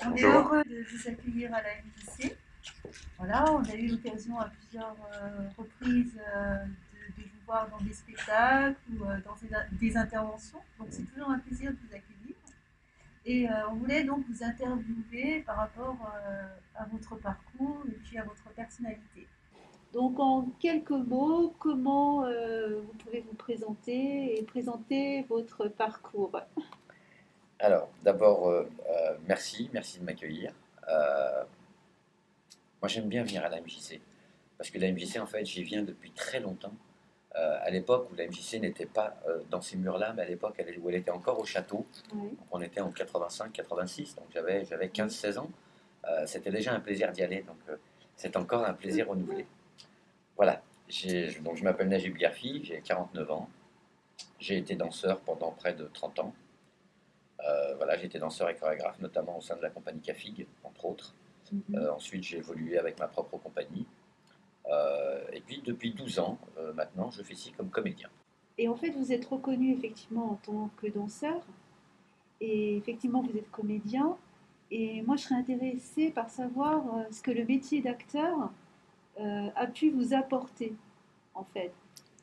On est Bonjour. heureux de vous accueillir à la MJC. Voilà, on a eu l'occasion à plusieurs reprises de vous voir dans des spectacles ou dans des interventions. Donc c'est toujours un plaisir de vous accueillir. Et on voulait donc vous interviewer par rapport à votre parcours et puis à votre personnalité. Donc en quelques mots, comment vous pouvez vous présenter et présenter votre parcours? Alors, d'abord, merci de m'accueillir. Euh, Moi, j'aime bien venir à la MJC parce que la MJC, en fait, j'y viens depuis très longtemps. À l'époque où la MJC n'était pas dans ces murs-là, mais à l'époque où elle était encore au château. Oui. Donc, on était en 85-86, donc j'avais 15-16 ans. C'était déjà un plaisir d'y aller, donc c'est encore un plaisir renouvelé. Voilà. Donc, je m'appelle Najib Garfi, j'ai 49 ans. J'ai été danseur pendant près de 30 ans. Voilà, j'ai été danseur et chorégraphe, notamment au sein de la compagnie Cafig, entre autres. Ensuite, j'ai évolué avec ma propre compagnie. Et puis, depuis 12 ans, maintenant, je fais ci comme comédien. Et en fait, vous êtes reconnu effectivement en tant que danseur, et effectivement, vous êtes comédien. Et moi, je serais intéressée par savoir ce que le métier d'acteur a pu vous apporter, en fait,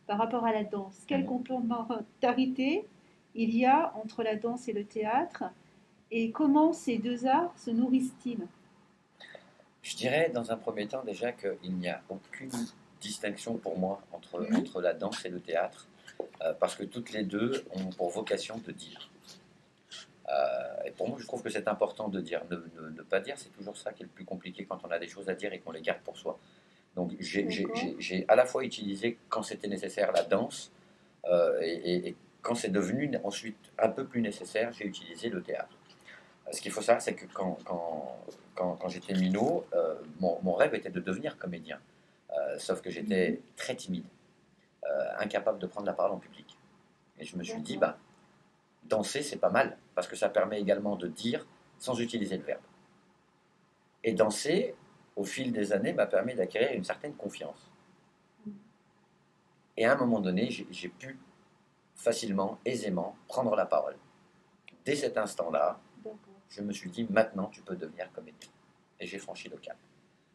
par rapport à la danse. Quelle Mhm. complémentarité il y a entre la danse et le théâtre, et comment ces deux arts se nourrissent-ils? Je dirais dans un premier temps déjà qu'il n'y a aucune distinction pour moi entre la danse et le théâtre, parce que toutes les deux ont pour vocation de dire. Et pour moi, je trouve que c'est important de dire. Ne pas dire, c'est toujours ça qui est le plus compliqué quand on a des choses à dire et qu'on les garde pour soi. Donc D'accord. j'ai à la fois utilisé, quand c'était nécessaire, la danse, et quand c'est devenu ensuite un peu plus nécessaire, j'ai utilisé le théâtre. Ce qu'il faut savoir, c'est que quand j'étais minot, mon rêve était de devenir comédien. Sauf que Mhm. j'étais très timide, incapable de prendre la parole en public. Et je me suis dit, D'accord. bah, danser, c'est pas mal, parce que ça permet également de dire sans utiliser le verbe. Et danser, au fil des années, m'a permis d'acquérir une certaine confiance. Et à un moment donné, j'ai pu facilement, aisément prendre la parole. Dès cet instant-là, D'accord. je me suis dit, maintenant, tu peux devenir comédien. Et j'ai franchi le cap.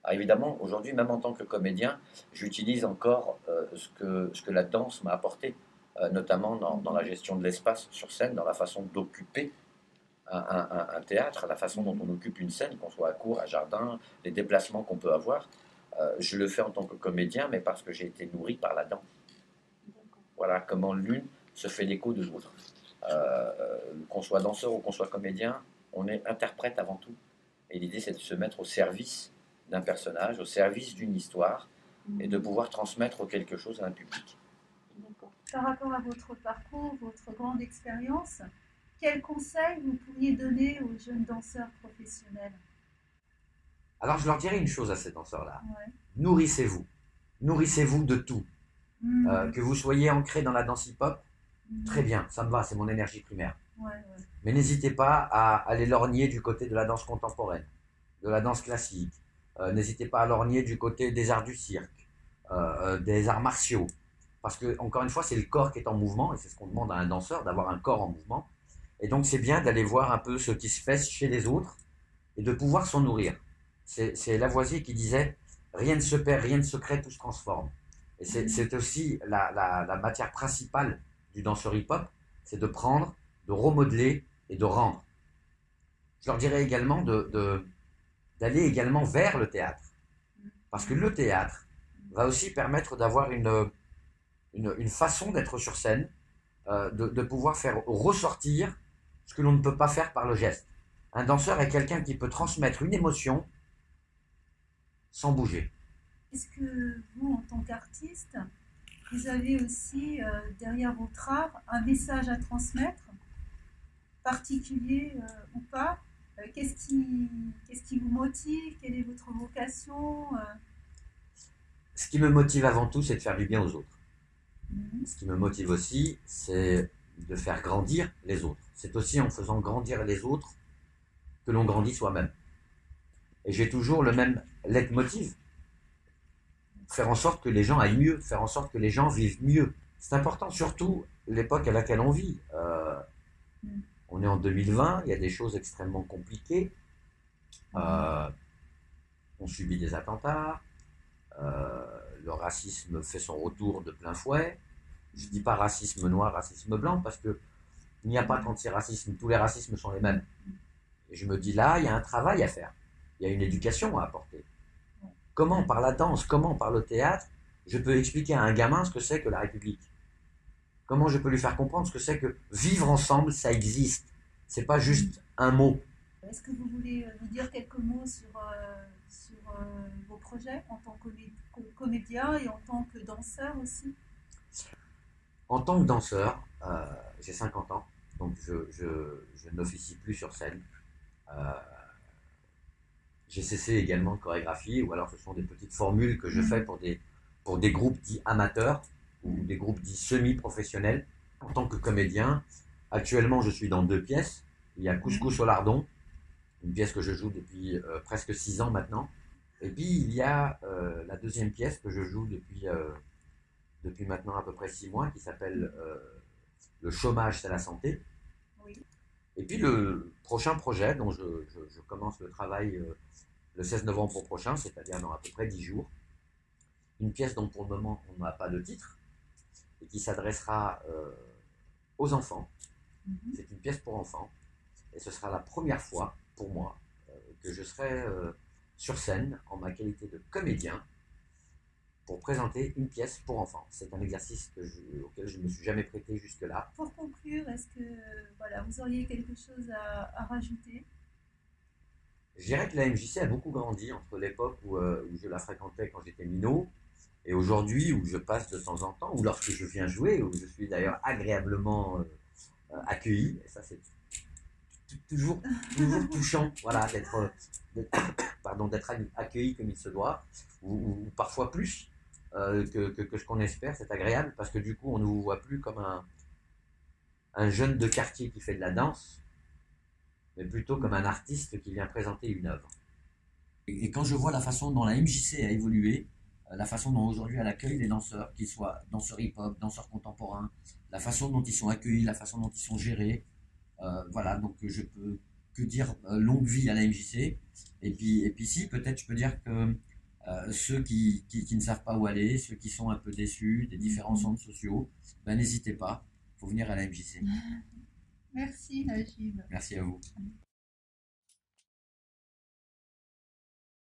Alors évidemment, aujourd'hui, même en tant que comédien, j'utilise encore ce que la danse m'a apporté, notamment dans la Mhm. gestion de l'espace sur scène, dans la façon d'occuper un théâtre, la façon dont Mhm. on occupe une scène, qu'on soit à court, à jardin, les déplacements qu'on peut avoir. Je le fais en tant que comédien, mais parce que j'ai été nourri par la danse. D'accord. Voilà comment l'une se fait l'écho de l'autre. Qu'on soit danseur ou qu'on soit comédien, on est interprète avant tout. Et l'idée, c'est de se mettre au service d'un personnage, au service d'une histoire, et de Mhm. pouvoir transmettre quelque chose à un public. D'accord. Par rapport à votre parcours, votre grande expérience, quels conseils vous pourriez donner aux jeunes danseurs professionnels? Alors je leur dirais une chose à ces danseurs-là. Ouais. Nourrissez-vous. Nourrissez-vous de tout. Mhm. Que vous soyez ancré dans la danse hip-hop, très Mhm. bien, ça me va, c'est mon énergie primaire. Ouais, ouais. Mais n'hésitez pas à aller lorgner du côté de la danse contemporaine, de la danse classique. N'hésitez pas à lorgner du côté des arts du cirque, des arts martiaux. Parce que, encore une fois, c'est le corps qui est en mouvement, et c'est ce qu'on demande à un danseur, d'avoir un corps en mouvement. Et donc, c'est bien d'aller voir un peu ce qui se fait chez les autres et de pouvoir s'en nourrir. C'est Lavoisier qui disait rien ne se perd, rien ne se crée, tout se transforme. Et Mhm. c'est aussi la matière principale du danseur hip-hop, c'est de prendre, de remodeler et de rendre. Je leur dirais également d'aller également vers le théâtre. Parce que le théâtre va aussi permettre d'avoir une façon d'être sur scène, de pouvoir faire ressortir ce que l'on ne peut pas faire par le geste. Un danseur est quelqu'un qui peut transmettre une émotion sans bouger. Est-ce que vous, en tant qu'artiste, vous avez aussi derrière votre art un message à transmettre, particulier ou pas? Qu'est-ce qui vous motive? Quelle est votre vocation? Ce qui me motive avant tout, c'est de faire du bien aux autres. Mhm. Ce qui me motive aussi, c'est de faire grandir les autres. C'est aussi en faisant grandir les autres que l'on grandit soi-même. Et j'ai toujours le même leitmotiv, faire en sorte que les gens aillent mieux, faire en sorte que les gens vivent mieux. C'est important, surtout l'époque à laquelle on vit. Mhm. On est en 2020, il y a des choses extrêmement compliquées. ont subi des attentats, le racisme fait son retour de plein fouet. Je ne dis pas racisme noir, racisme blanc, parce qu'il n'y a pas d'antiracisme, tous les racismes sont les mêmes. Et je me dis là, il y a un travail à faire, il y a une éducation à apporter. Comment par la danse, comment par le théâtre, je peux expliquer à un gamin ce que c'est que la République? Comment je peux lui faire comprendre ce que c'est que vivre ensemble, ça existe. C'est pas juste un mot. Est-ce que vous voulez nous dire quelques mots sur vos projets en tant que comédien et en tant que danseur aussi? En tant que danseur, j'ai 50 ans, donc je n'officie plus sur scène. J'ai cessé également de chorégraphie, ou alors ce sont des petites formules que je fais pour des groupes dits amateurs ou des groupes dits semi-professionnels. En tant que comédien, actuellement je suis dans 2 pièces. Il y a Couscous au lardon, une pièce que je joue depuis presque 6 ans maintenant. Et puis il y a la 2e pièce que je joue depuis maintenant à peu près 6 mois, qui s'appelle Le chômage, c'est la santé. Oui. Et puis le prochain projet dont je commence le travail le 16 novembre prochain, c'est-à-dire dans à peu près 10 jours, une pièce dont pour le moment on n'a pas de titre, et qui s'adressera aux enfants. C'est une pièce pour enfants, et ce sera la première fois pour moi que je serai sur scène en ma qualité de comédien pour présenter une pièce pour enfants. C'est un exercice auquel je ne me suis jamais prêté jusque-là. Pour conclure, est-ce que vous auriez quelque chose à rajouter? Je dirais que la MJC a beaucoup grandi entre l'époque où je la fréquentais quand j'étais minot et aujourd'hui où je passe de temps en temps, ou lorsque je viens jouer, où je suis d'ailleurs agréablement accueilli. Et ça, c'est toujours touchant, voilà, d'être accueilli comme il se doit, ou parfois plus que ce qu'on espère. C'est agréable parce que du coup, on ne vous voit plus comme un jeune de quartier qui fait de la danse, mais plutôt comme un artiste qui vient présenter une œuvre. Et quand je vois la façon dont la MJC a évolué, la façon dont aujourd'hui elle accueille les danseurs, qu'ils soient danseurs hip-hop, danseurs contemporains, la façon dont ils sont accueillis, la façon dont ils sont gérés, voilà, donc je peux que dire longue vie à la MJC. Et puis si, peut-être je peux dire que ceux qui ne savent pas où aller, ceux qui sont un peu déçus des différents centres sociaux, n'hésitez pas, il faut venir à la MJC. Merci Najib. Merci à vous.